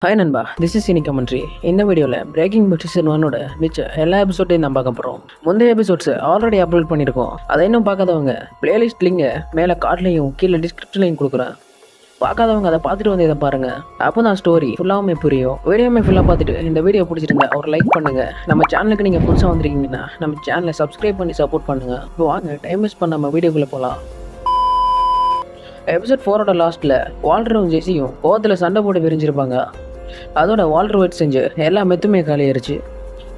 Hi நண்பா, this is cine commentary. இந்த வீடியோவில் பிரேக்கிங் பேட் சீசன் 1 மிச்ச எல்லா எபிசோடையும் நான் பார்க்க போகிறோம். முந்தைய எபிசோட்ஸ் ஆல்ரெடி அப்லோட் பண்ணியிருக்கோம். அதை இன்னும் பார்க்காதவங்க பிளேலிஸ்ட் லிங்கை மேலே கார்ட்லையும் கீழே டிஸ்கிரிப்ஷன்லையும் கொடுக்குறேன். பார்க்காதவங்க அதை பார்த்துட்டு வந்து இதை பாருங்கள். அப்போ தான் ஸ்டோரி ஃபுல்லாகவே புரியும். வீடியோமே ஃபுல்லாக பார்த்துட்டு இந்த வீடியோ பிடிச்சிருந்தா ஒரு லைக் பண்ணுங்கள். நம்ம சேனலுக்கு நீங்கள் புதுசாக வந்திருக்கீங்கன்னா நம்ம சேனலை சப்ஸ்கிரைப் பண்ணி சப்போர்ட் பண்ணுங்கள். இப்போ வாங்க டைம் வேஸ்ட் பண்ணாமல் வீடியோக்குள்ளே போகலாம். எபிசோட் 4 லாஸ்ட்டில் வால்டரும் ஜெஸியும் கோவத்தில் சண்டை போட்டு விரிஞ்சிருப்பாங்க. அதோட வால்டர் வெயிட் செஞ்சு எல்லா மெத்துமே காலியாயிருச்சு.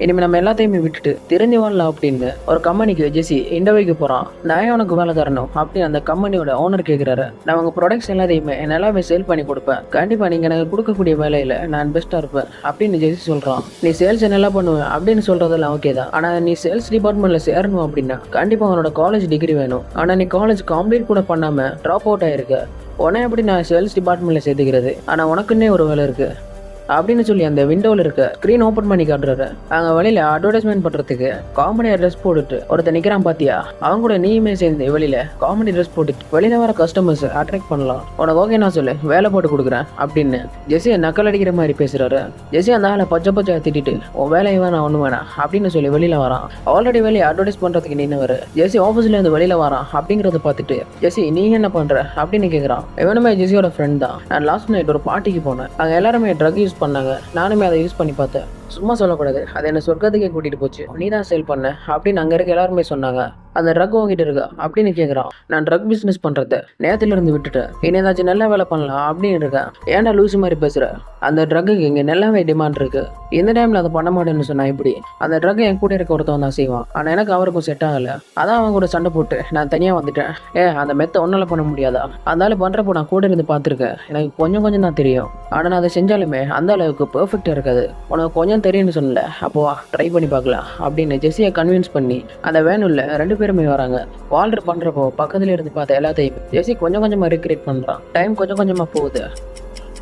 இனிமேல் நம்ம எல்லாத்தையுமே விட்டுட்டு திரும்பி வாழலாம் அப்படின்னு ஒரு கம்பெனிக்கு ஜெஸி இண்டர்வியூக்கு போகிறான். நான் உனக்கு வேலை தரணும் அப்படின்னு அந்த கம்பெனியோட ஓனர் கேட்குறாரு. நான் உங்கள் ப்ராடக்ட்ஸ் எல்லாத்தையுமே நல்லாவே சேல் பண்ணி கொடுப்பேன். கண்டிப்பாக நீங்கள் எனக்கு கொடுக்கக்கூடிய வேலையில் நான் பெஸ்ட்டாக இருப்பேன் அப்படின்னு ஜெஸி சொல்கிறான். நீ சேல்ஸ் நல்லா பண்ணுவேன் அப்படின்னு சொல்கிறதெல்லாம் ஓகே தான். ஆனால் நீ சேல்ஸ் டிபார்ட்மெண்ட்டில் சேரணும் அப்படின்னா கண்டிப்பாக உன்னோட காலேஜ் டிகிரி வேணும். ஆனால் நீ காலேஜ் கம்ப்ளீட் கூட பண்ணாமல் ட்ராப் அவுட் ஆகிருக்க. உடனே எப்படி நான் சேல்ஸ் டிபார்ட்மெண்ட்டில் சேர்த்துக்கிறது? ஆனால் உனக்குன்னே ஒரு வேலை இருக்குது அப்படின்னு சொல்லி அந்த விண்டோவில் இருக்க ஸ்க்ரீன் ஓப்பன் பண்ணி காட்டுறாரு. அங்கே வெளியில் அட்வர்டைஸ்மெண்ட் பண்ணுறதுக்கு காமெடியாக ட்ரெஸ் போட்டுட்டு ஒருத்தர் நிற்கிறான் பார்த்தியா? அவங்க கூட நீயுமே சேர்ந்து வெளியில் காமெடி ட்ரெஸ் போட்டுட்டு வெளியில் வர கஸ்டமர்ஸ் அட்ராக்ட் பண்ணலாம். உனக்கு ஓகே நான் சொல்லு, வேலை போட்டு கொடுக்குறேன் அப்படின்னு ஜெஸியை நக்கல் அடிக்கிற மாதிரி பேசுகிறாரு. ஜெஸி அந்த ஆளை பச்சை திட்டிட்டு உன் வேலையை வேணாம் ஒன்று வேணாம் அப்படின்னு சொல்லி வெளியில் வரான். ஆல்ரெடி வெளியே அட்வர்டைஸ் பண்ணுறதுக்கு நின்னவர் ஜெஸி ஆஃபீஸ்லேருந்து வெளியில் வரான். அப்படிங்கிறத பார்த்துட்டு ஜெஸி நீ என்ன பண்ணுற அப்படின்னு கேட்குறான். இவனுமே ஜெஸியோட ஃப்ரெண்ட் தான். நான் லாஸ்ட் நைட் ஒரு பார்ட்டிக்கு போனேன். அங்கே எல்லாருமே ட்ரக் யூஸ் பண்ணாங்க. நானுமே அதை யூஸ் பண்ணி பார்த்தேன். சும்மா சொல்லக்கூடாது, அது என்ன சொர்க்கத்துக்கே கூட்டிட்டு போச்சு. நீ தான் சேல் பண்ண அப்படின்னு அங்கே இருக்க எல்லாருமே சொன்னாங்க. அந்த ட்ரக் வாங்கிட்டு இருக்கா அப்படின்னு கேட்குறான். நான் ட்ரக் பிஸ்னஸ் பண்ணுறத நேரத்துலேருந்து விட்டுட்டேன். இனி ஏதாச்சும் நல்ல வேலை பண்ணலாம் அப்படின்னு இருக்கேன். ஏன்டா லூசி மாதிரி பேசுகிற? அந்த ட்ரக்குக்கு இங்கே நல்லாவே டிமாண்ட் இருக்குது. இந்த டைமில் அதை பண்ண மாட்டேன்னு சொன்னா இப்படி அந்த ட்ரக் என் கூட இருக்க ஒருத்தவன் தான் செய்வான். ஆனால் எனக்கு அவருக்கும் செட் ஆகலை. அதான் அவன் கூட சண்டை போட்டு நான் தனியாக வந்துட்டேன். அந்த மெத்த ஒன்றால் பண்ண முடியாதா? அதனால பண்ணுறப்போ நான் கூட இருந்து பார்த்துருக்கேன். எனக்கு கொஞ்சம் தான் தெரியும். ஆனால் நான் அதை செஞ்சாலுமே அந்த அளவுக்கு பெர்ஃபெக்டாக இருக்காது. உனக்கு கொஞ்சம் தெரியும்னு சொன்னல, அப்போ ட்ரை பண்ணி பார்க்கலாம் அப்படின்னு ஜெஸியை கன்வின்ஸ் பண்ணி அந்த வேனுள்ள 2 பேருமே வராங்க. வால்டர் பண்ணுறப்போ பக்கத்துல இருந்து பார்த்த எல்லாத்தையும் ஜெஸி கொஞ்சமாக ரிக்ரியேட் பண்ணுறான். டைம் கொஞ்சமாக போகுது.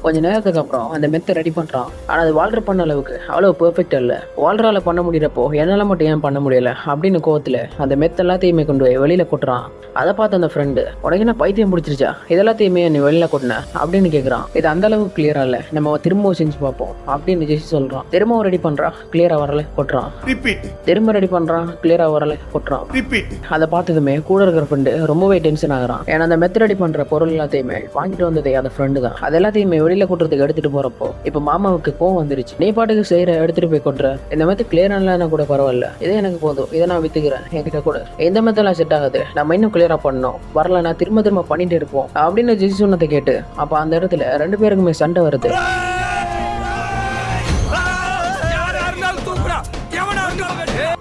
கொஞ்ச நேரத்துக்கு அப்புறம் அந்த மெத்தை ரெடி பண்ணுறான். ஆனால் அது வால்டர் பண்ண அளவுக்கு அவ்வளோ பெர்ஃபெக்ட் இல்லை. வால்டரால் பண்ண முடியறப்போ என்னால் மட்டும் ஏன் பண்ண முடியலை அப்படின்னு கோவத்தில் அந்த மெத்த எல்லாத்தையுமே கொண்டு போய் வெளியில் கொட்டுறான். அதை பார்த்து அந்த ஃப்ரெண்டு உனக்கு என்ன பைத்தியம் பிடிச்சிருச்சா, இதெல்லாத்தையுமே நீ வெளியில் கொட்டின அப்படின்னு கேட்குறான். இது அந்த அளவுக்கு கிளியராக இல்லை, நம்ம திரும்பவும் செஞ்சு பார்ப்போம் அப்படின்னு ஜெஸி சொல்கிறான். திரும்பவும் ரெடி பண்ணுறான், கிளியராக வரல கொட்டுறான். திரும்ப ரெடி பண்ணுறான், கிளியராக வரல கொட்டுறான். அதை பார்த்ததுமே கூட இருக்கிற ஃப்ரெண்டு ரொம்பவே டென்ஷன் ஆகுறான். ஏன்னா அந்த மெத்த ரெடி பண்ணுற பொருள் எல்லாத்தையுமே வாங்கிட்டு வந்ததே அந்த ஃப்ரெண்டு தான். அது எல்லாத்தையுமே வெளியில கொட்டுறதுக்கு எடுத்துட்டு போறப்போ இப்ப மாமாவுக்கு கோவம் வந்துருச்சு. நீ பாட்டுக்கு செய்யற எடுத்துட்டு போய் கொட்டுற, இந்த மெத்த கிளியரா கூட பரவாயில்ல, இதே எனக்கு போதும், இதை நான் வித்துக்கிறேன், என்கிட்ட கூட இந்த மெத்தெல்லாம் செட் ஆகுது, நம்ம இன்னும் கிளியரா பண்ணணும், வரல நான் திரும்ப பண்ணிட்டு இருப்போம் அப்படின்னு ஜெஸி சொன்னதை கேட்டு அப்ப அந்த இடத்துல 2 பேருக்குமே சண்டை வருது.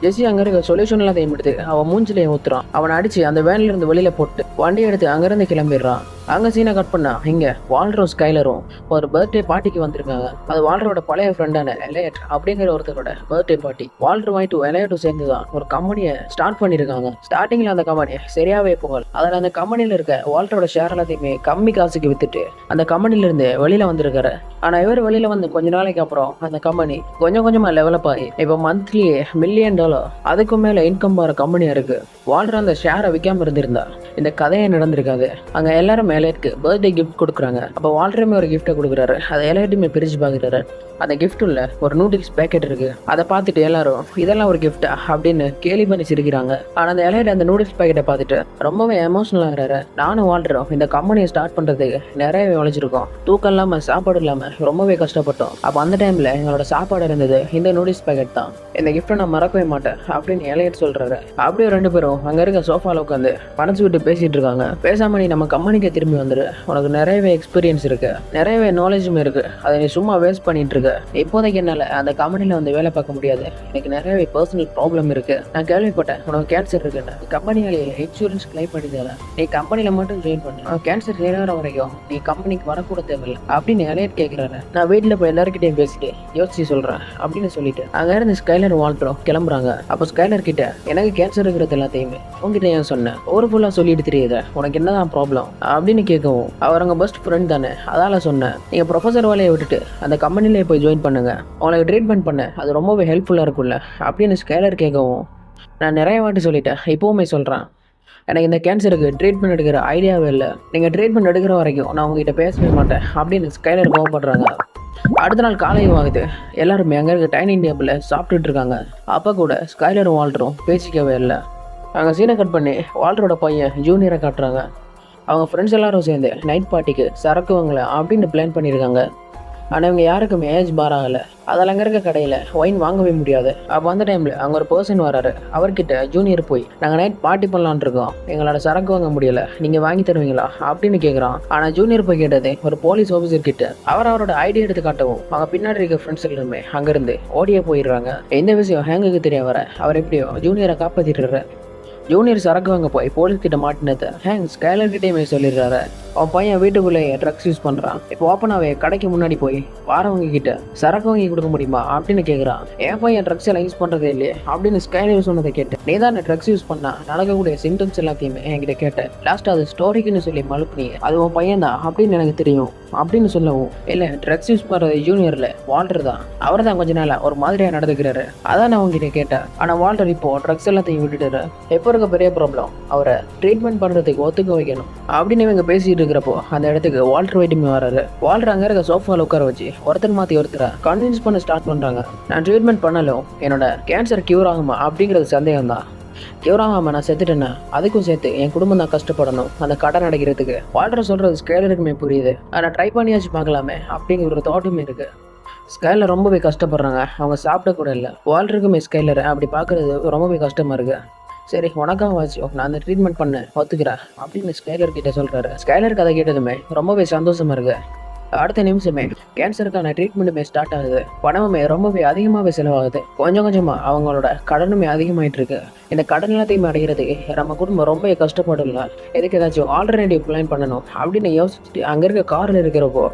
ஜெஸி அங்க இருக்க சொல்யூஷன் எல்லாத்தையும் எடுத்து அவன் மூஞ்சிலையும் ஊத்துறான். அவனை அடிச்சு அந்த வேன்ல இருந்து வெளியில போட்டு வண்டி எடுத்து அங்கிருந்து கிளம்பிடுறான். அங்க சீனை கட் பண்ணா இங்க வால்டரும் ஸ்கைலரும் ஒரு பர்த்டே பார்ட்டிக்கு வந்திருக்காங்க. அது வால்டரோட பழைய ஃப்ரெண்டான எலையட் அப்படிங்கிற ஒருத்தரோட பர்த்டே பார்ட்டி. வால்டர் வாங்கிட்டு எலையட்டும் சேர்ந்துதான் ஒரு கம்பெனியை ஸ்டார்ட் பண்ணிருக்காங்க. ஸ்டார்டிங்ல அந்த கம்பெனி சரியாவே போகல. அதில் அந்த கம்பெனியில இருக்க வால்டரோட ஷேர் எல்லாத்தையுமே கம்மி காசுக்கு வித்துட்டு அந்த கம்பெனில இருந்து வெளியில வந்திருக்காரு. ஆனா இவர் வெளியில வந்து கொஞ்ச நாளைக்கு அப்புறம் அந்த கம்பெனி கொஞ்சமா டெவலப் ஆகி இப்போ மந்த்லி $1 மில்லியன் அதுக்கும் மேல இன்கம் வர கம்பெனியா இருக்கு. வால்டர் அந்த ஷேரை விற்காம இருந்திருந்தா இந்த கதையை நடந்திருக்காது. அங்க எல்லாரும் எலையட்க்கு பர்த்டே கிஃப்ட் கொடுக்குறாங்க. அப்போ வால்டருமே ஒரு கிஃப்ட்டை கொடுக்குறாரு. அதை எலையட்டுமே பிரிச்சு பாக்குறாரு. அந்த கிஃப்ட் உள்ள ஒரு நூடுல்ஸ் பேக்கெட் இருக்கு. அதை பார்த்துட்டு எல்லாரும் இதெல்லாம் ஒரு கிஃப்டா அப்படின்னு கேலி பண்ணி சிரிக்கிறாங்க. ஆனா அந்த எலையட் அந்த நூடுல்ஸ் பேக்கெட்டை பார்த்துட்டு ரொம்பவே எமோஷனல் ஆகிறாரு. நானும் வால்டரும் இந்த கம்பெனியை ஸ்டார்ட் பண்றதுக்கு நிறையவே உழைச்சிருக்கோம். தூக்கம் இல்லாம சாப்பாடு இல்லாம ரொம்பவே கஷ்டப்பட்டோம். அப்போ அந்த டைம்ல எங்களோட சாப்பாடு இருந்தது இந்த நூடுல்ஸ் பேக்கெட் தான். இந்த கிஃப்ட்டை நான் மறக்கவே மாட்டேன் அப்படின்னு எலையட் சொல்றாரு. அப்படியே 2 பேரும் அங்க இருக்க சோஃபால உட்காந்து பணச்சு விட்டு பேசிட்டு இருக்காங்க. பேசாம நீ நம்ம கம்பெனிக்கு திரும்பி வந்துரு, உனக்கு நிறையவே எக்ஸ்பீரியன்ஸ் இருக்கு, நிறையவே நாலேஜும் இருக்கு, அதை நீ சும்மா வேஸ்ட் பண்ணிட்டு இருக்க. இப்போதைக்கு என்னால அந்த கம்பெனில வந்து வேலை பார்க்க முடியாது, எனக்கு நிறையவே பர்சனல் ப்ராப்ளம் இருக்கு. நான் கேள்விப்பட்டேன் உனக்கு கேன்சர் இருக்குன்னு. கம்பெனியாலே இன்சூரன்ஸ் கிளைம் பண்ணி தர, நீ கம்பெனில மட்டும் ஜாயின் பண்ணு, கேன்சர் நேரம் வரைக்கும் நீ கம்பெனிக்கு வரக்கூட தேவையில்லை அப்படின்னு எலையட் கேட்கிறாரு. நான் வீட்டுல போய் எல்லாருக்கிட்டையும் பேசிட்டு யோசிச்சு சொல்றேன் அப்படின்னு சொல்லிட்டு அங்க இருந்து ஸ்கைலர் வால்டரும் கிளம்புறாங்க. அப்போ ஸ்கைலர் கிட்ட எனக்கு கேன்சர் இருக்கிறது எல்லாத்தையுமே உங்ககிட்ட ஏன் சொன்னேன், ஒரு ஃபுல்லா சொல்லிட்டு தெரியுத, உனக்கு என்னதான் ப்ராப்ளம் அப்படின்னு கேட்கவும் அவர் அங்க பெஸ்ட் ஃப்ரெண்ட் தானே, அதால சொன்னேன் நீங்க ப்ரொஃபஸர் வேலையை விட்டுட்டு அந்த கம்பெனிலே போய் ஜாயின் பண்ணுங்க, உங்களுக்கு ட்ரீட்மெண்ட் பண்ண அது ரொம்பவே ஹெல்ப்ஃபுல்லா இருக்கும்ல அப்படின்னு ஸ்கைலர் கேட்கவும் நான் நிறைய வாட்டி சொல்லிட்டேன், இப்போவுமே சொல்றேன், எனக்கு இந்த கேன்சருக்கு ட்ரீட்மெண்ட் எடுக்கிற ஐடியாவே இல்லை, நீங்கள் ட்ரீட்மெண்ட் எடுக்கிற வரைக்கும் நான் உங்ககிட்ட பேசவே மாட்டேன் அப்படின்னு ஸ்கைலர் கோவப்படுறாங்க. அடுத்த நாள் காலையும் ஆகுது. எல்லாருமே அங்கே இருக்க டைனிங் டேபிளில் சாப்பிட்டுட்டு இருக்காங்க. அப்போ கூட ஸ்கைலரும் வால்டரும் பேசிக்கவே இல்லை. அங்கே சீனை கட் பண்ணி வால்டரோட பையன் ஜூனியரை காட்டுறாங்க. அவங்க ஃப்ரெண்ட்ஸ் எல்லாரும் சேர்ந்து நைட் பார்ட்டிக்கு சரக்குவங்கள அப்படின்னு பிளான் பண்ணியிருக்காங்க. ஆனால் இவங்க யாருக்குமே ஏஜ் பார் ஆகலை. அதில் அங்கே இருக்க கடையில் ஒயின் வாங்கவே முடியாது. அப்போ அந்த டைமில் அங்கே ஒரு பர்சன் வராரு. அவர்கிட்ட ஜூனியர் போய் நாங்கள் நைட் பார்ட்டி பண்ணலான் இருக்கோம், எங்களோட சரக்கு வாங்க முடியல, நீங்கள் வாங்கி தருவீங்களா அப்படின்னு கேட்குறான். ஆனால் ஜூனியர் போய் கேட்டது ஒரு போலீஸ் ஆஃபீஸர் கிட்ட. அவரோட ஐடியா எடுத்து காட்டவும் அவங்க பின்னாடி இருக்க ஃப்ரெண்ட்ஸ் எல்லாருமே அங்கேருந்து ஓடியே போயிடுறாங்க. இந்த விஷயம் ஹேங்குக்கு தெரிய வர அவர் எப்படியோ ஜூனியரை காப்பாற்றிடுறாரு. ஜூனியர் சரக்கு வாங்க போய் போலீஸ் கிட்ட மாட்டினது ஹேங் ஸ்கைலர் கிட்டேயுமே சொல்லிடுறாரு. அவன் பையன் வீட்டுக்குள்ளேயே ட்ரக்ஸ் யூஸ் பண்ணுறான். இப்போ ஓப்பனாகவே கடைக்கு முன்னாடி போய் வாரவங்க கிட்ட சரக்கு வாங்கி கொடுக்க முடியுமா அப்படின்னு கேட்குறான். என் பையன் ட்ரக்ஸ் எல்லாம் யூஸ் பண்ணுறதே இல்லையே அப்படின்னு ஸ்கைலர் சொன்னதை கேட்டு, நீ தான் ட்ரக்ஸ் யூஸ் பண்ணா நடக்கக்கூடிய சிம்டம்ஸ் எல்லாத்தையுமே என்கிட்ட கேட்டேன். லாஸ்ட் அது ஸ்டோரிக்குன்னு சொல்லி மழுப்புனீங்க, அது உன் பையன் தான் அப்படின்னு எனக்கு தெரியும் அப்படின்னு சொல்லவும், இல்லை ட்ரக்ஸ் யூஸ் பண்ணுறது ஜூனியரில் வால்டர் தான், அவர் தான் கொஞ்ச நாளாக ஒரு மாதிரியாக நடந்துக்கிறாரு, அதான் நான் உங்ககிட்ட கேட்டேன். ஆனால் வால்டர் இப்போ ட்ரக்ஸ் எல்லாத்தையும் விட்டுட்டாரு. எப்போ இருக்க பெரிய ப்ராப்ளம் அவரை ட்ரீட்மெண்ட் பண்ணுறதுக்கு ஒத்துக்க வைக்கணும் அப்படின்னு இவங்க பேசிட்டு இருக்கிறப்போ அந்த இடத்துக்கு வால்டர் வைட்டுமே வராரு. வால்டர் அங்கே இருக்க சோஃபாவில் உட்கார வச்சு ஒருத்தர் மாற்றி ஒருத்தரை கன்வின்ஸ் பண்ண ஸ்டார்ட் பண்ணுறாங்க. நான் ட்ரீட்மெண்ட் பண்ணாலும் என்னோட கேன்சர் கியூர் ஆகுமா அப்படிங்கிறது சந்தேகம் தான். கியூர் ஆகாம நான் செத்துட்டேன்னா அதுக்கும் சேர்த்து என் குடும்பம் தான் கஷ்டப்படணும் அந்த கடன் அடைக்கிறதுக்கு. வால்டர் சொல்கிறது ஸ்கைலருக்குமே புரியுது. ஆனால் ட்ரை பண்ணியாச்சு பார்க்கலாமே அப்படிங்கிற ஒரு தோட்டமே இருக்குது. ஸ்கைலர் ரொம்பவே கஷ்டப்படுறாங்க. அவங்க சாப்பிட கூட இல்லை. வால்டருக்குமே ஸ்கைலர் அப்படி பார்க்குறது ரொம்பவே கஷ்டமாக இருக்குது. சரி உனக்காக வாச்சு நான் அந்த ட்ரீட்மெண்ட் பண்ண ஒத்துக்கிறேன் அப்படின்னு ஸ்கைலர் கிட்ட சொல்கிறாரு. ஸ்கைலர் கதை கேட்டதுமே ரொம்பவே சந்தோஷமாக இருக்கு. அடுத்த நிமிஷமே கேன்சருக்கான ட்ரீட்மெண்ட்டுமே ஸ்டார்ட் ஆகுது. பணமுமே ரொம்பவே அதிகமாகவே செலவாகுது. கொஞ்சம் கொஞ்சமாக அவங்களோட கடனுமே அதிகமாகிட்டு இருக்கு. இந்த கடன் எல்லாத்தையுமே அடைகிறதுக்கு நம்ம குடும்பம் ரொம்ப கஷ்டப்படலாம். எதுக்கு ஏதாச்சும் ஆல்டர்னேட்டிவ் பிளான் பண்ணணும் அப்படின்னு யோசிச்சுட்டு அங்கே இருக்க காரில் இருக்கிறப்போ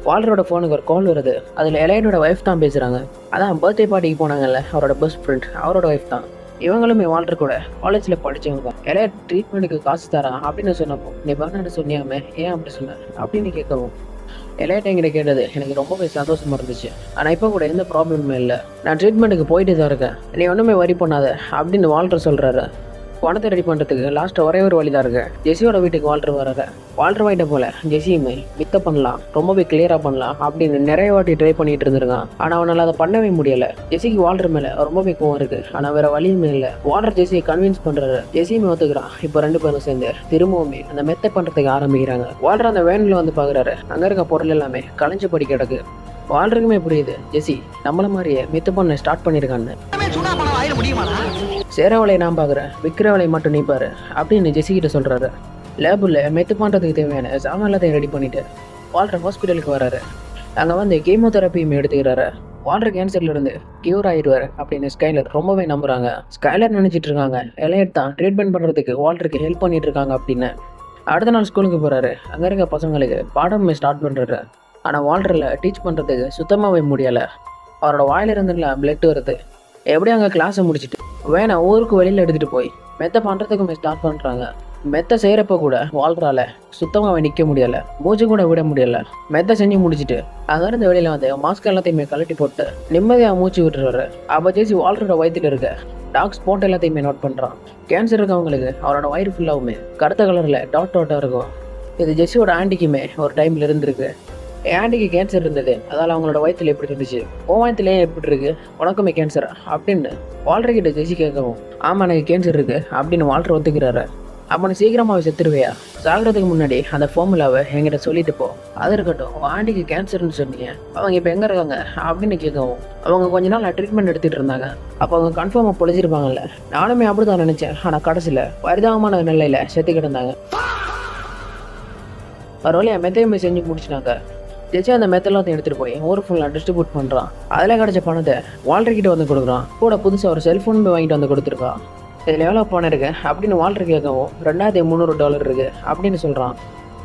வால்டரோட ஃபோனுக்கு ஒரு கால் வருது. அதில் எலையனோட ஒய்ஃப் தான் பேசுகிறாங்க. அதான் பர்த்டே பார்ட்டிக்கு போனாங்கல்ல அவரோட பெஸ்ட் ஃப்ரெண்ட், அவரோட ஒய்ஃப் தான். இவங்களுமே வால்டர் கூட காலேஜில் படித்தவங்க. எலைய ட்ரீட்மெண்ட்டுக்கு காசு தரான் அப்படின்னு சொன்னப்போ, நீ வேணான்னு சொன்னியாமே ஏன் அப்படி சொன்ன அப்படின்னு கேட்கவும், எலையிட்ட என்கிட்ட கேட்டது எனக்கு ரொம்பவே சந்தோஷமாக இருந்துச்சு. ஆனால் இப்போ கூட எந்த ப்ராப்ளமுமே இல்லை, நான் ட்ரீட்மெண்ட்டுக்கு போயிட்டு தான் இருக்கேன், நீ ஒன்றுமே வரி பண்ணாத அப்படின்னு வால்டர் சொல்கிறாரு. பணத்தை ரெடி பண்ணுறதுக்கு லாஸ்ட்டு ஒரே ஒரு வழி தான் இருக்கு. ஜெஸியோட வீட்டுக்கு வால்டர் வராரு. வால்டர் வாயிட்ட போல ஜெஸியுமே மித்த பண்ணலாம், ரொம்பவே கிளியராக பண்ணலாம் அப்படின்னு நிறைய வாட்டி ட்ரை பண்ணிட்டு இருந்திருக்கான். ஆனால் அவனால் அதை பண்ணவே முடியலை. ஜெஸிக்கு வால்டர் மேலே ரொம்பவே கோவம் இருக்கு. ஆனால் வேற வழியுமே இல்லை. வால்டர் ஜெஸியை கன்வின்ஸ் பண்ணுறாரு. ஜெஸியுமே ஒத்துக்கிறான். இப்போ ரெண்டு பேரும் சேர்ந்து திரும்பவுமே அந்த மெத்த பண்ணுறதுக்கு ஆரம்பிக்கிறாங்க. வால்டர் அந்த வேனில் வந்து பார்க்குறாரு. அங்கே இருக்க பொருள் எல்லாமே களைஞ்சு படி கிடக்கு. வால்டருக்குமே புரியுது ஜெஸி நம்மள மாதிரியே மித்த பண்ண ஸ்டார்ட் பண்ணியிருக்கான்னு. சேரவலை நான் பார்க்குறேன், விற்கிறவலை மட்டும் நீ பாரு அப்படின்னு ஜெஸிக்கிட்ட சொல்கிறாரு. லேபில் மெத்து பண்ணுறதுக்கு தேவையான சாமான் எல்லாத்தையும் ரெடி பண்ணிவிட்டு வால்டர் ஹாஸ்பிட்டலுக்கு வராரு. அங்கே வந்து கீமோதெரப்பியும் எடுத்துக்கிறாரு. வால்டர் கேன்சர்லேருந்து கியூர் ஆயிடுவார் அப்படின்னு ஸ்கைலர் ரொம்பவே நம்புகிறாங்க. ஸ்கைலர் நினச்சிட்டு இருக்காங்க எலையட் தான் ட்ரீட்மெண்ட் பண்ணுறதுக்கு வால்டருக்கு ஹெல்ப் பண்ணிட்டு இருக்காங்க அப்படின்னு. அடுத்த நாள் ஸ்கூலுக்கு போகிறாரு. அங்கே இருக்க பசங்களுக்கு பாடமே ஸ்டார்ட் பண்ணுறாரு. ஆனால் வால்டரில் டீச் பண்ணுறதுக்கு சுத்தமாகவே முடியலை. அவரோட வாயிலிருந்துலாம் பிளட் வருது. எப்படி அங்கே கிளாஸை முடிச்சுட்டு வேணா ஊருக்கு வெளியில் எடுத்துகிட்டு போய் மெத்த பண்ணுறதுக்குமே ஸ்டார்ட் பண்ணுறாங்க. மெத்த செய்கிறப்ப கூட வால்டரால் சுத்தமாக நிற்க முடியலை, மூச்சு கூட விட முடியலை. மெத்த செஞ்சு முடிச்சுட்டு அங்கேருந்து வெளியில் வந்து மாஸ்க் எல்லாத்தையுமே கழட்டி போட்டு நிம்மதியாக மூச்சு விட்டுறாரு. அப்போ ஜெஸி வால்டரோட வயிற்றுல இருக்க டாக் ஸ்பாட் எல்லாத்தையுமே நோட் பண்ணுறான். கேன்சர் இருக்கவங்களுக்கு அவரோட வயிறு ஃபுல்லாகவுமே கருத்த கலரில் டாட் டாட்டாக இருக்கும். இது ஜெஸியோட ஆண்டிக்குமே ஒரு டைமில் இருந்திருக்கு. என் ஆண்டிக்கு கேன்சர் இருந்தது, அதால் அவங்களோட வயிற்றுல எப்படி இருந்துச்சு, உன் வயிற்றுல எப்படி இருக்கு, உனக்குமே கேன்சர் அப்படின்னு வால்டர் கிட்ட ஜெஸி கேட்கவும், ஆமாம் எனக்கு கேன்சர் இருக்கு அப்படின்னு வால்டர் ஒத்துக்கிறாரு. அப்போ நீ சீக்கிரமாகவே செத்துருவியா, சாகிறதுக்கு முன்னாடி அந்த ஃபார்முலாவை என்கிட்ட சொல்லிட்டு போ. அது இருக்கட்டும், உன் ஆண்டிக்கு கேன்சர்னு சொன்னீங்க, அவங்க இப்போ எங்கே இருக்காங்க அப்படின்னு கேட்கவும், அவங்க கொஞ்ச நாள் ட்ரீட்மெண்ட் எடுத்துகிட்டு இருந்தாங்க. அப்போ அவங்க கன்ஃபார்மாக பொழிச்சிருப்பாங்கல்ல. நானுமே அப்படி தான் நினச்சேன். ஆனால் கடைசியில் பரிதாபமான நிலையில் செத்து கிடந்தாங்க. ஒரு வழியாக மெத்தையுமே செஞ்சு முடிச்சிட்டாங்க. ஜெஸி அந்த மெத்தெல்லாத்தையும் எடுத்துகிட்டு போய் ஊர் ஃபுல்லாக டிஸ்ட்ரிபியூட் பண்ணுறான். அதில் கிடச்ச பணத்தை வால்டர் கிட்ட வந்து கொடுக்குறான். கூட புதுசாக ஒரு செல்ஃபோன் வாங்கிட்டு வந்து கொடுத்துருக்கான். இதில் எவ்வளோ பணம் இருக்கு அப்படின்னு வால்டர் கேட்கவும், $2300 இருக்கு அப்படின்னு சொல்கிறான்.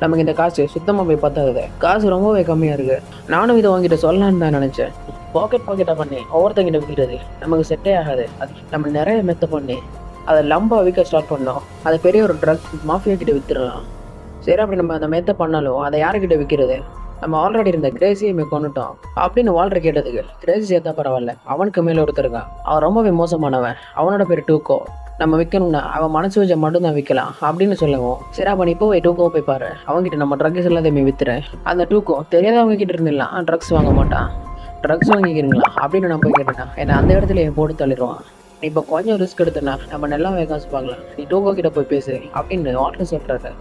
நமக்கு இந்த காசு சுத்தமாக பத்தாது, காசு ரொம்பவே கம்மியாக இருக்குது. நானும் இதை வாங்கிட்டு சொல்லலான்னு தான் நினச்சேன். பாக்கெட்டாக பண்ணி ஒவ்வொருத்தங்கிட்ட விற்கிறது நமக்கு செட்டே ஆகாது. அது நம்ம நிறைய மெத்த பண்ணி அதை லம்பாக விற்க ஸ்டார்ட் பண்ணோம். அதை பெரிய ஒரு ட்ரக் மாஃபியா கிட்ட விற்றுடலாம். சரி, அப்படி நம்ம அந்த மெத்த பண்ணாலும் அதை யாருக்கிட்ட விற்கிறது, நம்ம ஆல்ரெடி இருந்த கிரேசியுமே கொண்டுட்டோம் அப்படின்னு வால்டர் கேட்டதுக்கு, கிரேசி சேர்த்தா பரவாயில்ல, அவனுக்கு மேலே ஒருத்தர் இருக்கான், அவன் ரொம்பவே மோசமானவன், அவனோட பேர் டூக்கோ, நம்ம விற்கணும்னா அவன் மனசு வச்ச மட்டும்தான் விற்கலாம் அப்படின்னு சொல்லவும், சரி அப்போ நீ போய் டூக்கோ போய் பாரு, அவங்ககிட்ட நம்ம ட்ரக்ஸ் எல்லாத்தையுமே வித்துறேன். அந்த டூக்கோ தெரியாதவங்க கிட்ட இருந்துடலாம் ட்ரக்ஸ் வாங்க மாட்டான். ட்ரக்ஸ் வாங்கிக்கிறீங்களா அப்படின்னு நான் போய் கேட்டேன். ஏன்னா அந்த இடத்துல என் போட்டு தள்ளிடுவான். நீ இப்போ கொஞ்சம் ரிஸ்க் எடுத்தனா நம்ம நல்லா காசு பார்க்கலாம், நீ டூக்கோ கிட்ட போய் பேசு அப்படின்னு வால்டர் சொல்கிறாரு.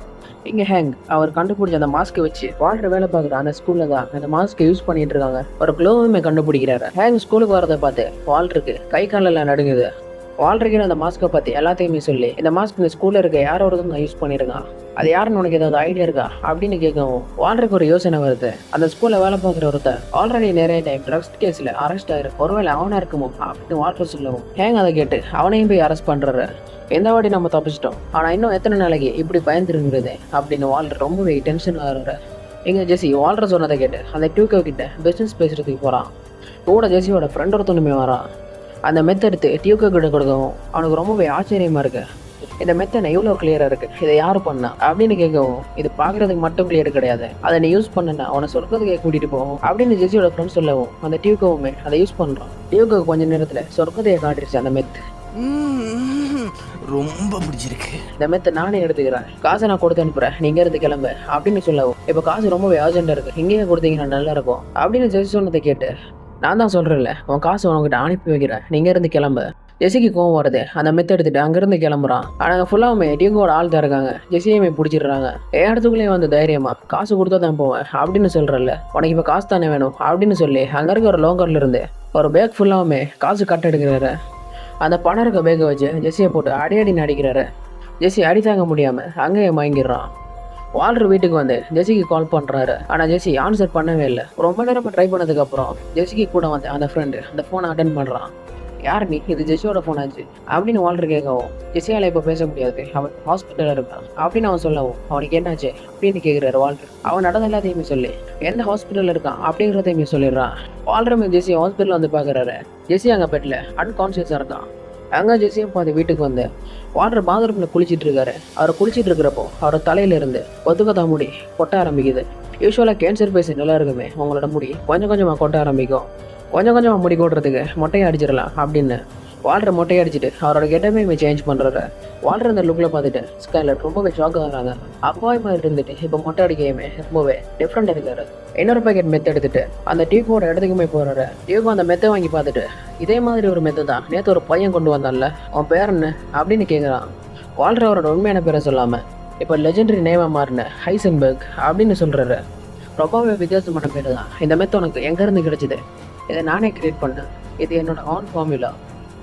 இங்கே ஹேங் அவர் கண்டுபிடிச்ச அந்த மாஸ்க்கை வச்சு வால்டர் வேலை பார்க்குற அந்த ஸ்கூலில் தான் அந்த மாஸ்க்கை யூஸ் பண்ணிட்டு இருக்காங்க. ஒரு க்ளோவுமே கண்டுபிடிக்கிறாரு. ஹேங் ஸ்கூலுக்கு வரதை பார்த்து வால்டருக்கு கை காலெல்லாம் நடுங்குது. வால்டருக்கு அந்த மாஸ்க்கை பார்த்து எல்லாத்தையுமே சொல்லி, இந்த மாஸ்க் இந்த ஸ்கூலில் இருக்க யாரோடதும் நான் யூஸ் பண்ணியிருக்கான், அது யாருன்னு உனக்கு ஏதாவது ஐடியா இருக்கா அப்படின்னு கேட்கவும் வால்டருக்கு ஒரு யோசனை வருது. அந்த ஸ்கூலில் வேலை பார்க்குற ஒருத்தர் ஆல்ரெடி நிறைய டைம் ட்ரக்ஸ் கேஸில் அரெஸ்ட் ஆயிருக்கு, ஒருவேளை அவனா இருக்குமோ அப்படின்னு வால்டர் சொல்லவும் ஹேங் அதை கேட்டு அவனையும் போய் அரெஸ்ட் பண்ணுறாரு. எந்த வாட்டி நம்ம தப்பிச்சிட்டோம், ஆனால் இன்னும் எத்தனை நாளைக்கு இப்படி பயந்துருங்கிறது அப்படின்னு வால்டர் ரொம்பவே டென்ஷன் ஆகுற. எங்க ஜெஸி வால்டர் சொன்னதை கேட்டு அந்த டியூக்கோ கிட்ட பிஸ்னஸ் பேசுறதுக்கு போகிறான். கூட ஜெஸியோட ஃப்ரெண்ட் ஒருத்தனுமே வரான். அந்த மெத்தெடுத்து டியூக்கோ கிட்ட கொடுக்கவும் அவனுக்கு ரொம்பவே ஆச்சரியமா இருக்கு. இந்த மெத்தனை இவ்வளோ கிளியராக இருக்கு, இதை யார் பண்ணா அப்படின்னு கேட்கவும், இது பார்க்கறதுக்கு மட்டும் கிளியர் கிடையாது, அதை நீ யூஸ் பண்ணனா அவனை சொர்க்கத்துக்கே கூட்டிட்டு போவோம் அப்படின்னு ஜெஸியோட ஃப்ரெண்ட் சொல்லவும் அந்த டியூக்கோவுமே அதை யூஸ் பண்ணுறான். டியூக்கோ கொஞ்ச நேரத்தில் சொர்க்கத்தையே காட்டிருச்சு அந்த மெத். ரொம்ப பிடிச்சிருக்கு. இந்த மெத்தை நானே எடுத்துக்கிறேன், காசை நான் கொடுத்து அனுப்புறேன், நீங்க இருந்து கிளம்பு அப்படின்னு சொல்லவும், இப்போ காசு ரொம்பவே அர்ஜென்ட்டாக இருக்கு, இங்கேயே கொடுத்தீங்கன்னா நல்லா இருக்கும் அப்படின்னு ஜெஸி சொன்னதை கேட்டு, நான் தான் சொல்றேன்ல உன் காசு உனக்கிட்ட அனுப்பி வைக்கிறேன், நீங்க இருந்து கிளம்பு. ஜெஸிக்கு கோவம் வருது. அந்த மெத்தை எடுத்துட்டு அங்கிருந்து கிளம்புறான். ஆனால் ஃபுல்லாவுமே டியூக்கோட ஆள் தான் இருக்காங்க. ஜெஸியுமே பிடிச்சிடுறாங்க. என் இடத்துக்குள்ளேயே வந்து தைரியமா காசு கொடுத்தா தான் போவேன் அப்படின்னு சொல்றல, உனக்கு இப்போ காசு தானே வேணும் அப்படின்னு சொல்லி அங்கே இருக்க ஒரு லோக்கர்ல இருந்து ஒரு பேக் ஃபுல்லாவுமே காசு கட்ட எடுக்கிறாரு. அந்த பணம் இருக்க பேக்கை வச்சு ஜெஸியை போட்டு அடின்னு அடிக்கிறாரு. ஜெஸி அடி தாங்க முடியாமல் அங்கேயே மயங்கிடுறான். வால்டர் வீட்டுக்கு வந்து ஜெஸிக்கு கால் பண்ணுறாரு. ஆனால் ஜெஸி ஆன்சர் பண்ணவே இல்லை. ரொம்ப நேரமாக ட்ரை பண்ணதுக்கப்புறம் ஜெஸிக்கு கூட வந்து அந்த ஃப்ரெண்டு அந்த ஃபோனை அட்டன் பண்ணுறான். யார் நீ, இது ஜெஸியோட ஃபோன் ஆச்சு அப்படின்னு வால்டர் கேட்கவும், ஜெஸியால் இப்போ பேச முடியாது, அவன் ஹாஸ்பிட்டலில் இருக்கான் அப்படின்னு அவன் சொல்லவும், அவனுக்கு என்னாச்சு அப்படின்னு கேட்குறாரு வால்டர். அவன் நடந்த எல்லாத்தையுமே சொல்லி எந்த ஹாஸ்பிட்டலில் இருக்கான் அப்படிங்கிறதையுமே சொல்லிடுறான். வால்டருமே ஜெஸி ஹாஸ்பிட்டலில் வந்து பார்க்குறாரு. ஜெஸி அங்கே பெட்டில் அன்கான்சியஸாக இருக்கான். அங்கே ஜெஸியும் பார்த்து வீட்டுக்கு வந்து வால்டர் பாத்ரூமில் குளிச்சிட்டு இருக்காரு. அவர் குளிச்சிட்டு இருக்கிறப்போ அவர் தலையிலிருந்து ஒத்துக்கத்தா முடி கொட்ட ஆரம்பிக்குது. யூஸ்வலாக கேன்சர் பேஷண்ட் நல்லா இருக்குமே, உங்களோட முடி கொஞ்சம் கொஞ்சமாக கொட்ட ஆரம்பிக்கும். கொஞ்சம் கொஞ்சமாக முடி கொட்டுறதுக்கு மொட்டையை அடிச்சிடலாம் அப்படின்னு வால்டர் மொட்டையை அடிச்சுட்டு அவரோட கெட்டமே சேஞ்ச் பண்ணுறாரு. வால்டர் அந்த லுக்கில் பார்த்துட்டு ஸ்கைலர் ரொம்பவே ஷாக் ஆகுறாங்க. அப்பாய் மாதிரி இருந்துட்டு இப்போ மொட்டை அடிக்கையுமே ரொம்பவே டிஃப்ரெண்ட் இருக்காரு. இன்னொரு பேக்கெட் மெத்தை எடுத்துட்டு அந்த டியூக்கோட இடத்துக்குமே போகிறாரு. டியூக்கோ அந்த மெத்தை வாங்கி பார்த்துட்டு, இதே மாதிரி ஒரு மெத்தை தான் நேற்று ஒரு பையன் கொண்டு வந்தான்ல, உன் பேர் என்ன அப்படின்னு கேட்குறான். வால்டர் அவரோட உண்மையான பேரை சொல்லாமல் இப்போ லெஜெண்டரி நேமாக மாறின ஹைசன்பர்க் அப்படின்னு சொல்கிறாரு. ரொம்பவே வித்தியாசமான பேர் தான். இந்த மெத்தை உனக்கு எங்கேருந்து கிடைச்சிது? இதை நானே கிரியேட் பண்ணேன், இது என்னோட ஆன் ஃபார்முலா.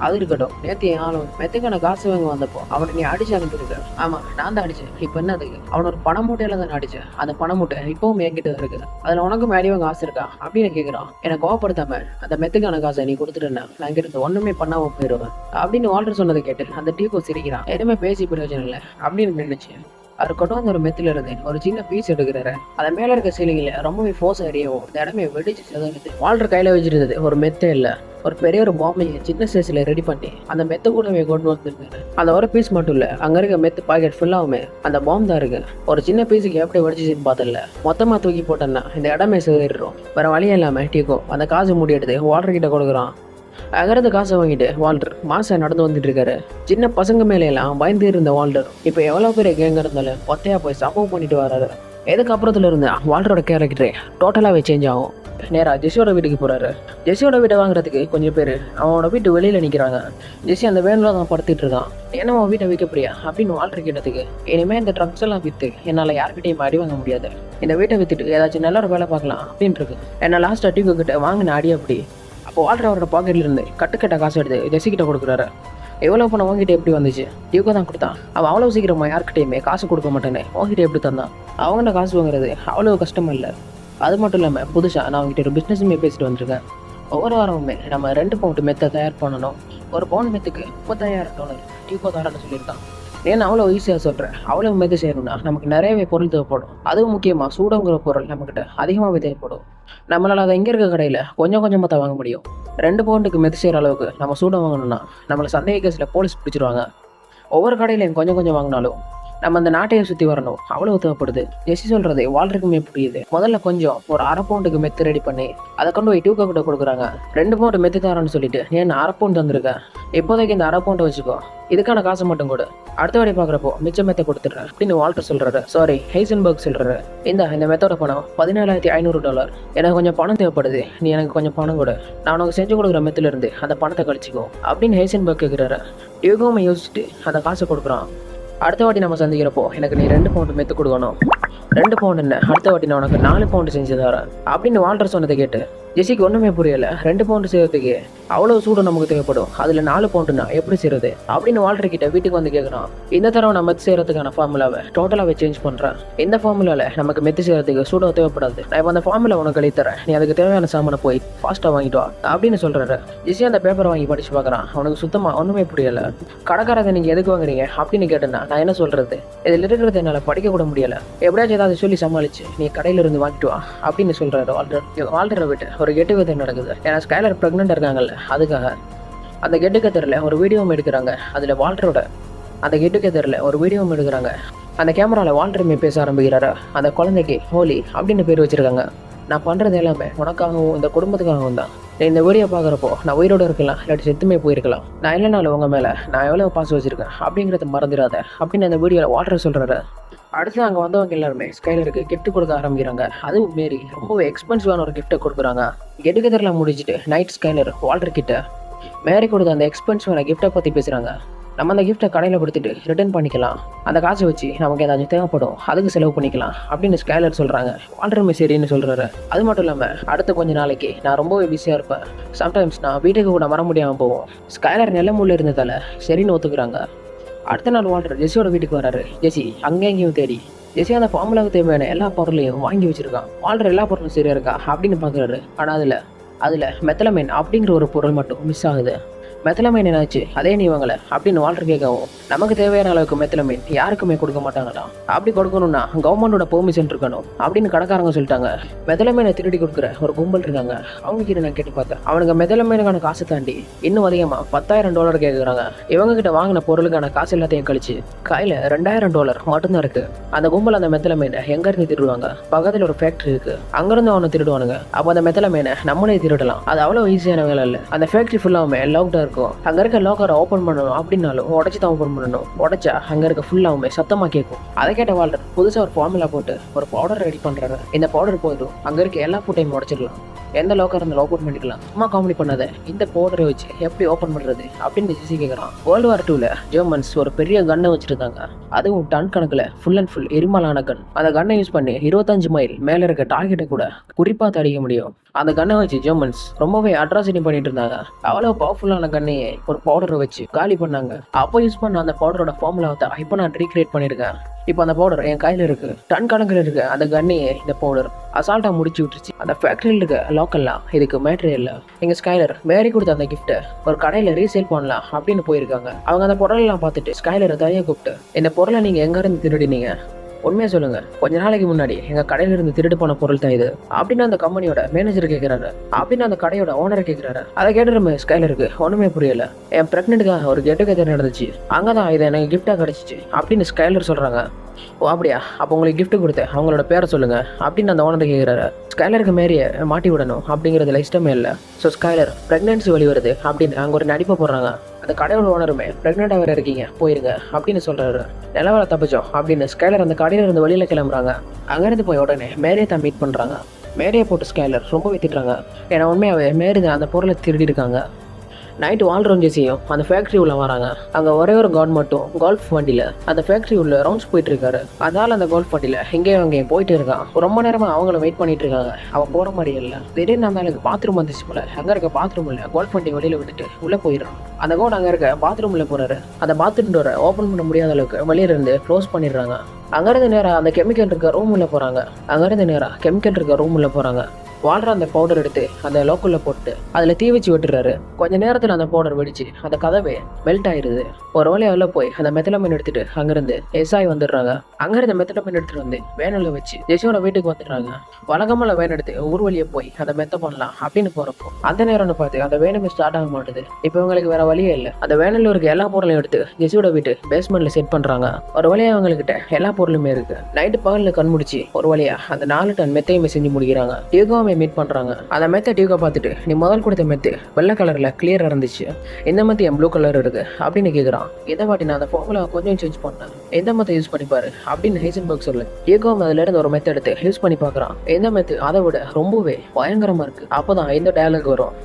அது இருக்கட்டும், நேற்று என் ஆளும் மெத்துக்கான காசு வாங்க வந்தப்போ அவனை நீ அடிச்சு அனுப்பியிருக்க. ஆமாம், நான் தான் அடித்தேன். இப்போ என்ன அதுக்கு? அவனை ஒரு பண மூட்டையில தான் அடித்தேன். அந்த பண மூட்டை இப்பவும் என்கிட்ட இருக்கு. அதில் உனக்கும் மேடி வாங்க ஆசை இருக்கா அப்படின்னு கேட்குறான். எனக்கு கோவப்படுத்தாம அந்த மெத்துக்கான காசை நீ கொடுத்துட்டேன்னா நான் இங்கிருந்து ஒன்றுமே பண்ணாம போயிடுவேன் அப்படின்னு வால்டர் சொன்னதை கேட்டு அந்த டியூக்கோ சிரிக்கிறான். எதுவுமே பேசி பிரயோஜனம் இல்லை அப்படின்னு நினைச்சு அவர் கொண்டு வந்து ஒரு மெத்துல இருந்து ஒரு சின்ன பீஸ் எடுக்கிறாரு. அதை மேல இருக்க சீலிங்ல ரொம்பவே ஃபோர்ஸ் அறியவும் இந்த இடமே வெடிச்சு செதறுது. வால்டர் கையில வச்சிருந்தது ஒரு மெத்தே இல்லை, ஒரு பெரிய ஒரு பாம்பையை சின்ன சைஸ்ல ரெடி பண்ணி அந்த மெத்த கூடவே கொண்டு வந்துருக்காரு. அந்த ஒரு பீஸ் மட்டும் இல்ல, அங்க இருக்க மெத்து பாக்கெட் ஃபுல்லாவுமே அந்த பாம்பு தான் இருக்கு. ஒரு சின்ன பீஸுக்கு எப்படி வெடிச்சிச்சுன்னு பார்த்தல, மொத்தமா தூக்கி போட்டேன்னா இந்த இடமே செதறிடும். வேற வழியே இல்லாம டியூக்கோ அந்த காசு மூடி எடுத்து வால்டர் கிட்ட கொடுக்குறான். அங்கிருந்து காசை வாங்கிட்டு வால்டர் மாசம் நடந்து வந்துட்டு இருக்காரு. சின்ன பசங்க மேலே எல்லாம் பயந்து இருந்த வால்டர் இப்போ எவ்வளவு பெரிய கேங்க இருந்தாலும் ஒத்தையா போய் சம்பவம் பண்ணிட்டு வராரு. எதுக்கு அப்புறத்துல இருந்து வால்டரோட கேரக்டரே டோட்டலாவே சேஞ்ச் ஆகும். நேராக ஜெஸியோட வீட்டுக்கு போறாரு. ஜெஸியோட வீட்டை வாங்குறதுக்கு கொஞ்சம் பேர் அவனோட வீட்டு வெளியில நிற்கிறாங்க. ஜெஸி அந்த வேன்ல தான் படுத்துட்டு இருக்கான். என்ன அவன் வீட்டை விற்க போறியா அப்படின்னு வால்டர் கேட்டதுக்கு, இனிமே இந்த ட்ரக்ஸ் எல்லாம் விற்று என்னால் யார்கிட்டையும் அடி வாங்க முடியாது, இந்த வீட்டை வித்துட்டு ஏதாச்சும் நல்ல ஒரு வேலை பார்க்கலாம் அப்படின்னு இருக்கு. என்ன லாஸ்ட் டியூக்கோ கிட்ட வாங்கின அடி அப்படி. அப்போ வால்டர் அவரோட பாக்கெட்ல இருந்து கட்டுக்கட்ட காசு எடுத்து ஜெஸி கிட்ட கொடுக்குறாரு. எவ்வளோ பணம் வாங்கிட்டு எப்படி வந்துச்சு? டியூக்கோ தான் கொடுத்தான். அவன் அவ்வளோ சீக்கிரமா யார்கிட்டையுமே காசு கொடுக்க மாட்டேன்னு வாங்கிட்டு எப்படி தந்தான்? அவங்கள்ட்ட காசு வாங்குறது அவ்வளோ கஷ்டமா இல்லை. அது மட்டும் இல்லாமல் புதுசாக நான் அவங்ககிட்ட ஒரு பிஸ்னஸுமே பேசிட்டு வந்திருக்கேன். ஒவ்வொரு வாரமுமே நம்ம 2 பவுண்ட் மெத்தை தயார் பண்ணணும். ஒரு பவுண்ட் மெத்துக்கு $30,000 டியூக்கோ தரேன்னு சொல்லியிருக்கான். ஏன்னா அவ்வளோ ஈஸியாக சொல்கிறேன். அவ்வளோ மெது செய்யணும்னா நமக்கு நிறையவே பொருள் தேவைப்படும். அதுவும் முக்கியமாக சூடங்கிற பொருள் நம்மக்கிட்ட அதிகமாகவே தேவைப்படும். நம்மளால் அதை இங்கே இருக்க கடையில் கொஞ்சம் கொஞ்சமாக தான் வாங்க முடியும். 2 பவுண்டுக்கு மெது செய்கிற அளவுக்கு நம்ம சூடம் வாங்கணும்னா நம்மளை சந்தேக கேஸில் போலீஸ் பிடிச்சிருவாங்க. ஒவ்வொரு கடையிலையும் கொஞ்சம் கொஞ்சம் வாங்கினாலும் நம்ம அந்த நாட்டையை சுற்றி வரணும், அவ்வளவு தேவைப்படுது. ஜெஸ்ஸி சொல்றது வால்டருக்குமே புரியுது. முதல்ல கொஞ்சம் ஒரு 1/2 பவுண்டுக்கு மெத்து ரெடி பண்ணி அதை கொண்டு போய் டூக்கா கிட்ட கொடுக்குறாங்க. 2 பவுண்டு மெத்து தரேன்னு சொல்லிட்டு ஏன் 1/2 பவுண்டு தந்திருக்கேன், இப்போதைக்கு இந்த 1/2 பவுண்டை வச்சுக்கோ, இதுக்கான காசை மட்டும் கூட அடுத்த வாடி பார்க்குறப்போ மிச்ச மெத்தை கொடுத்துட்றேன் அப்படின்னு வால்டர் சொல்றாரு. சாரி, ஹைசன்பர்க் சொல்றாரு. இந்த மெத்தோட பணம் $17,500. எனக்கு கொஞ்சம் பணம் தேவைப்படுது, நீ எனக்கு கொஞ்சம் பணம் கொடு, நான் உனக்கு செஞ்சு கொடுக்குற மெத்துல இருந்து அந்த பணத்தை கழிச்சிக்கோ அப்படின்னு ஹைசன்பர்க் கேட்குறாரு. டியூகோமை யோசிச்சுட்டு அந்த காசை கொடுக்குறான். அடுத்த வாட்டி நம்ம சந்திக்கிறப்போ எனக்கு நீ 2 பவுண்டு மெத்து கொடுக்கணும். 2 பவுண்டு என்ன, அடுத்த வாட்டி நான் உனக்கு 4 பவுண்டு செஞ்சு தரேன் அப்படின்னு வால்டர் சொன்னதை கேட்டு ஜெஸ்ஸிக்கு ஒன்றுமே புரியலை. 2 பவுண்டு செய்யறதுக்கு அவ்வளோ சூடு நமக்கு தேவைப்படும், அதில் 4 பவுண்டுனா எப்படி செய்யறது அப்படின்னு வால்டர் கிட்ட வீட்டுக்கு வந்து கேட்குறான். இந்த தடவை நான் மெத்து செய்யறதுக்கான ஃபார்முலாவை டோட்டலாகவே சேஞ்ச் பண்ணுறேன். இந்த ஃபார்முலாவில் நமக்கு மெத்து செய்யறதுக்கு சூடாக தேவைப்படாது. நான் இப்போ அந்த ஃபார்முலா உனக்கு எழுதி தரேன், நீ அதுக்கு தேவையான சாமானை போய் ஃபாஸ்ட்டாக வாங்கிட்டு வா அப்படின்னு சொல்கிறாரு. ஜெஸ்ஸி அந்த பேப்பரை வாங்கி படிச்சு பார்க்குறான். அவனுக்கு சுத்தமாக ஒன்றுமே புரியலை. கடைக்காரங்க நீங்கள் எதுக்கு வாங்குறீங்க அப்படின்னு கேட்டேன்னா நான் என்ன சொல்கிறது, இதில் இருக்கிறது என்னால் படிக்க கூட முடியலை, எப்படியாச்சும் ஏதாவது சொல்லி சமாளிச்சு நீ கடையிலிருந்து வாங்கிட்டு வா அப்படின்னு சொல்கிறாரு வால்டர். வால்டரை விட்டு ஒரு கெட்டுக்கதை நடக்குது. ஏன்னா ஸ்கைலர் ப்ரெக்னென்ட் இருக்காங்கல்ல, அதுக்காக அந்த கெட்டுக்கத்தரில் ஒரு வீடியோவும் எடுக்கிறாங்க. அதில் வால்டரோட அந்த கெட்டுக்கத்தரில் ஒரு வீடியோவும் எடுக்கிறாங்க. அந்த கேமராவில் வால்டருமே பேச ஆரம்பிக்கிறாரு. அந்த குழந்தைக்கு ஹோலி அப்படின்னு பேர் வச்சுருக்காங்க. நான் பண்ணுறது எல்லாமே உனக்காகவும் இந்த குடும்பத்துக்காகவும் தான். நீ இந்த வீடியோ பார்க்குறப்போ நான் உயிரோடு இருக்கலாம், இல்லாட்டி செத்துமே போயிருக்கலாம். நான் இல்லைனாலும் உங்கள் மேலே நான் எவ்வளோ பாசம் வச்சுருக்கேன் அப்படிங்கிறத மறந்துடாத அப்படின்னு அந்த வீடியோவில் வால்டர் சொல்கிறாரு. அடுத்து அங்கே வந்தவங்க எல்லாருமே ஸ்கைலருக்கு கிஃப்ட் கொடுக்க ஆரம்பிக்கிறாங்க. அதுவும் மாரி ரொம்பவே எக்ஸ்பென்சிவான ஒரு கிஃப்ட்டை கொடுக்குறாங்க. கெட்டுக்கெதரில் முடிச்சுட்டு நைட் ஸ்கைலர் வால்டர் கிட்ட மேரி கொடுத்த அந்த எக்ஸ்பென்சிவான கிஃப்ட்டை பற்றி பேசுகிறாங்க. நம்ம அந்த கிஃப்ட்டை கடையில் கொடுத்துட்டு ரிட்டர்ன் பண்ணிக்கலாம், அந்த காசை வச்சு நமக்கு ஏதாச்சும் தேவைப்படும் அதுக்கு செலவு பண்ணிக்கலாம் அப்படின்னு ஸ்கைலர் சொல்கிறாங்க. வால்டருமே சரின்னு சொல்கிறாரு. அது மட்டும் இல்லாமல் அடுத்த கொஞ்ச நாளைக்கு நான் ரொம்பவே பிஸியாக இருப்பேன், சம்டைம்ஸ் நான் வீட்டுக்கு கூட வர முடியாமல் போவோம். ஸ்கைலர் நிலமுள்ள இருந்ததால் சரின்னு ஒத்துக்குறாங்க. அடுத்த நாள் வால்டர் ஜெஸ்ஸியோட வீட்டுக்கு வராரு. ஜெஸ்ஸி அங்கேயும் தேடி ஜெஸ்ஸி அந்த ஃபார்முலாவுக்கு தேவையான எல்லா பொருளையும் வாங்கி வச்சிருக்கான். வால்டர் எல்லா பொருளும் சரியா இருக்கா அப்படின்னு பார்க்குறாரு. ஆனால் அதில் மெத்தலமைன் அப்படிங்கிற ஒரு பொருள் மட்டும் மிஸ் ஆகுது. மெத்தலமைன் என்னாச்சு, அதே நீ வாங்கலை அப்படின்னு வால்டர் கேட்கவும், நமக்கு தேவையான அளவுக்கு மெத்தலமைன் யாருக்குமே கொடுக்க மாட்டாங்களாம், அப்படி கொடுக்கணும்னா கவர்மெண்டோட பெர்மிஷன் இருக்கணும் அப்படின்னு கடைக்காரங்க சொல்லிட்டாங்க. மெத்தலமைனை திருடி கொடுக்குற ஒரு கும்பல் இருக்காங்க, அவங்க கிட்ட நான் கேட்டு பார்த்தேன். அவனுக்கு மெத்தலமைனுக்கான காசை தாண்டி இன்னும் அதிகமாக $10,000 கேட்குறாங்க. இவங்க கிட்ட வாங்கின பொருளுக்கான காசு எல்லாத்தையும் கழிச்சு கையில் $2,000 மட்டும்தான் இருக்கு. அந்த கும்பல் அந்த மெத்தலமைனை எங்கேருந்து திருடுவாங்க, பக்கத்தில் ஒரு ஃபேக்ட்ரி இருக்கு, அங்கேருந்து அவனை திருடுவானுங்க. அப்போ அந்த மெத்தலமைனை நம்மளே திருடலாம், அது அவ்வளோ ஈஸியான வேலை இல்லை. அந்த ஃபேக்ட்ரி ஃபுல்லாகவுமே லாக்டாக இருக்கும். அங்க இருக்க லாக்கரை ஓப்பன் பண்ணணும் அப்படின்னாலும் உடச்சி தான் ஓப்பன் பண்ணணும். உடச்சா அங்க இருக்க ஃபுல்லாவுமே சத்தமா கேட்கும். அதை கேட்ட வால்டர் புதுசா ஒரு ஃபார்முலா போட்டு ஒரு பவுடர் ரெடி பண்றாரு. இந்த பவுடர் போதும் அங்க இருக்க எல்லா பூட்டையும் உடச்சிடலாம், எந்த லாக்கர் இருந்தாலும் ஓப்பன் பண்ணிக்கலாம். சும்மா காமெடி பண்ணாத, இந்த பவுடரை வச்சு எப்படி ஓப்பன் பண்றது அப்படின்னு ஜெஸ்ஸி கேட்கறான். World War II ஜெர்மன்ஸ் ஒரு பெரிய கன்னை வச்சிருந்தாங்க, அதுவும் டன் கணக்குல ஃபுல் அண்ட் ஃபுல் எரிமலான கன். அந்த கன்னை யூஸ் பண்ணி 25 மைல் மேல இருக்க டார்கெட்டை கூட குறிப்பா தடிக்க முடியும். அந்த கன்னை வச்சு ஜெர்மன்ஸ் ரொம்பவே அட்ராசிட்டி பண்ணிட்டு இருந்தாங்க. அவ்வளவு பவர்ஃபுல்லான கன்னையே ஒரு பவுடரை வச்சு காலி பண்ணாங்க. அப்போ யூஸ் பண்ண அந்த பவுடரோட ஃபார்முலாவை தான் இப்போ நான் ரீக்ரியேட் பண்ணியிருக்கேன். இப்போ அந்த பவுடர் என் கையில் இருக்கு, டன் கணக்கில் இருக்கு. அந்த கன்னையே இந்த பவுடர் அசால்ட்டா முடிச்சு விட்டுருச்சு. அந்த ஃபேக்டரியில் இருக்க லோக்கல்லாம் இதுக்கு மேட்டரியல். எங்க ஸ்கைலர் மேரி கொடுத்த அந்த கிஃப்ட்டை ஒரு கடையில் ரீசேல் பண்ணலாம் அப்படின்னு போயிருக்காங்க. அவங்க அந்த பொருளெல்லாம் பார்த்துட்டு ஸ்கைலரை தனியாக கூப்பிட்டு, இந்த பொருளை நீங்க எங்க இருந்து திருடினீங்க, உண்மையா சொல்லுங்க, கொஞ்ச நாளைக்கு முன்னாடி எங்க கடையில இருந்து திருடு போன பொருள் தான் இது அப்படின்னு அந்த கம்பெனியோட மேனேஜர் கேட்கிறாரு. அப்படின்னு அந்த கடையோட ஓனர் கேட்கிறாரு. அதை கேட்டு ஸ்கைலருக்கு ஒண்ணுமே புரியல. என் பிரெக்னென்ட்டுக்காக ஒரு கெட் டுகெதர் நடந்துச்சு, அங்கதான் இதை எனக்கு கிஃப்டா கிடைச்சிச்சு அப்படின்னு ஸ்கைலர் சொல்றாங்க. ஓ அப்படியா, அப்போ உங்களுக்கு கிஃப்ட் கொடுத்தேன் அவங்களோட பேரை சொல்லுங்க அப்படின்னு அந்த ஓனர் கேட்கிறாரு. ஸ்கைலருக்கு மேரியை மாட்டி விடணும் அப்படிங்கிறதுல இஷ்டமே இல்லை. ஸோ ஸ்கைலர் பிரெக்னன்சி வழி வருது அப்படின்னு அங்கே ஒரு நடிப்பை போடுறாங்க. அந்த கடையோட ஓனருமே பிரெக்னெண்டாக வேற இருக்கீங்க போயிருங்க அப்படின்னு சொல்றாரு. நிலவரை தப்பிச்சோம் அப்படின்னு ஸ்கைலர் அந்த கடையில இருந்து வெளியில கிளம்புறாங்க. அங்கேருந்து போய் உடனே மேரியை தான் மீட் பண்றாங்க. மேரியை போட்டு ஸ்கைலர் ரொம்ப திட்டுறாங்க. ஏன்னா உண்மையாவே மேரி தான் அந்த பொருளை திருடி இருக்காங்க. நைட்டு வால்டரும் ஜெஸ்ஸியும் அந்த ஃபேக்ட்ரி உள்ள வராங்க. அங்கே ஒரே ஒரு கார்டு மட்டும் கோல்ஃப் வண்டியில் அந்த ஃபேக்ட்ரி உள்ள ரவுண்ட்ஸ் போயிட்டு இருக்காரு. அதனால அந்த கோல்ஃப் வண்டியில் எங்கேயும் அங்கேயும் போயிட்டு இருக்கான். ரொம்ப நேரமாக அவங்கள வெயிட் பண்ணிட்டு இருக்காங்க. அவன் போகிற மாதிரி இல்லை. திடீர்னு அந்த ஆளுக்கு பாத்ரூம் வந்துச்சு போல. அங்கே இருக்க பாத்ரூம் இல்லை, கோல்ஃப் வண்டி வெளியில் விட்டுட்டு உள்ளே போயிடுறான். அந்த கோட் அங்கே இருக்க பாத்ரூமில் போறாரு. அந்த பாத்ரூம் டோரை ஓப்பன் பண்ண முடியாத அளவுக்கு வெளியில இருந்து க்ளோஸ் பண்ணிடுறாங்க. அங்கேருந்து நேராக அந்த கெமிக்கல் இருக்க ரூம் உள்ள போகிறாங்க. அங்கேருந்து நேராக கெமிக்கல் இருக்க ரூம் உள்ள போகிறாங்க. வால்டர் அந்த பவுடர் எடுத்து அந்த லோக்கல்ல போட்டு அதில் தீ வச்சு விட்டுறாரு. கொஞ்ச நேரத்தில் அந்த பவுடர் வெடிச்சு அந்த கதவே மெல்ட் ஆயிருது. ஒரு வழியா உள்ள போய் அந்த மெத்தலமைன் எடுத்துட்டு அங்கிருந்து எஸ்ஐ வந்துடுறாங்க. அங்கிருந்து மெத்தலமைன் எடுத்துட்டு வந்து வேனில் வச்சு ஜெசியோட வீட்டுக்கு வந்துடுறாங்க. வழக்கமான வேன் எடுத்து ஊர் வழியே போய் அதை மெத்த பண்ணலாம் அப்படின்னு போறப்போ அந்த நேரம்னு பார்த்து அந்த வேனுமே ஸ்டார்ட் ஆக மாட்டுது. இப்போ இவங்களுக்கு வேற வழியே இல்லை. அந்த வேனில் இருக்க எல்லா பொருளையும் எடுத்து ஜெசியோட வீட்டு பேஸ்மெண்ட்ல செட் பண்றாங்க. ஒரு வழியா அவங்ககிட்ட எல்லா பொருளுமே இருக்கு. நைட்டு பகல்ல கண் முடிச்சு ஒரு வழியா அந்த 4 டன் மெத்தையுமே செஞ்சு முடிக்கிறாங்க. டியூகோவை மீட் பண்றாங்க. அந்த மெத்தை டியூகோ பார்த்துட்டு நீ முதல் கொடுத்த மெத்து வெள்ளை கலர்ல கிளியரா இருந்துச்சு, இந்த மெத்து என் ப்ளூ கலர் இருக்கு அப்படின்னு கேட்குறான். இதை வாட்டி நான் அந்த ஃபார்முலா கொஞ்சம் சேஞ்ச் பண்ணேன், எந்த மெத்தை யூஸ் பண்ணி பாரு அப்படின்னு ஹைசன்பர்க் சொல்லு. டியூகோ அதுல இருந்து ஒரு மெத்தை எடுத்து யூஸ் பண்ணி பாக்குறான். எந்த மெத்து அதை விட ரொம்பவே பயங்கரமா இருக்கு. அப்பதான் இந்த டயலாக் வரும்.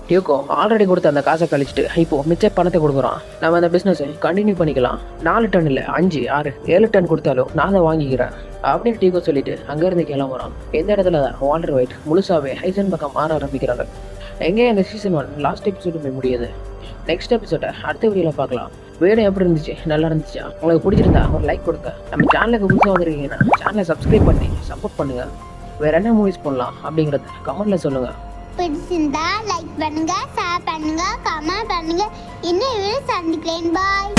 டியூகோ ஆல்ரெடி கொடுத்த அந்த காசை கழிச்சிட்டு இப்போ மிச்ச பணத்தை கொடுக்குறான். நம்ம அந்த பிசினஸ் கண்டினியூ பண்ணிக்கலாம். 4 டன் இல்லை 5, 6, 7 டன் கொடுத்தாலும் நான் அதை வாங்கிக்கிறேன் அப்படின்னு டியூகோ சொல்லிட்டு அங்கிருந்து கிளம்புறான். இந்த இடத்துல தான் வால்டர் ஒயிட் முழுசாவே ஹைசன்பர்க்கா மாற ஆரம்பிக்கிறாங்க. எங்கே அந்த சீசன் 1 லாஸ்ட் எபிசோடுமே முடியுது. நெக்ஸ்ட் எபிசோட அடுத்த வீடியோல பார்க்கலாம். வீடியோ எப்படி இருந்துச்சு, நல்லா இருந்துச்சா? உங்களுக்கு பிடிச்சிருந்தா ஒரு லைக் கொடுங்க. நம்ம சேனலுக்கு புதுசாக வந்திருக்கீங்கன்னா சேனலை சப்ஸ்கிரைப் பண்ணி சப்போர்ட் பண்ணுங்க. வேற என்ன மூவிஸ் பண்ணலாம் அப்படிங்கறத கமெண்ட்ல சொல்லுங்க. பிடிச்சிருந்தா லைக் பண்ணுங்க, ஷேர் பண்ணுங்க, கமெண்ட் பண்ணுங்க. இன்னும் சந்திக்கிறேன். பாய்.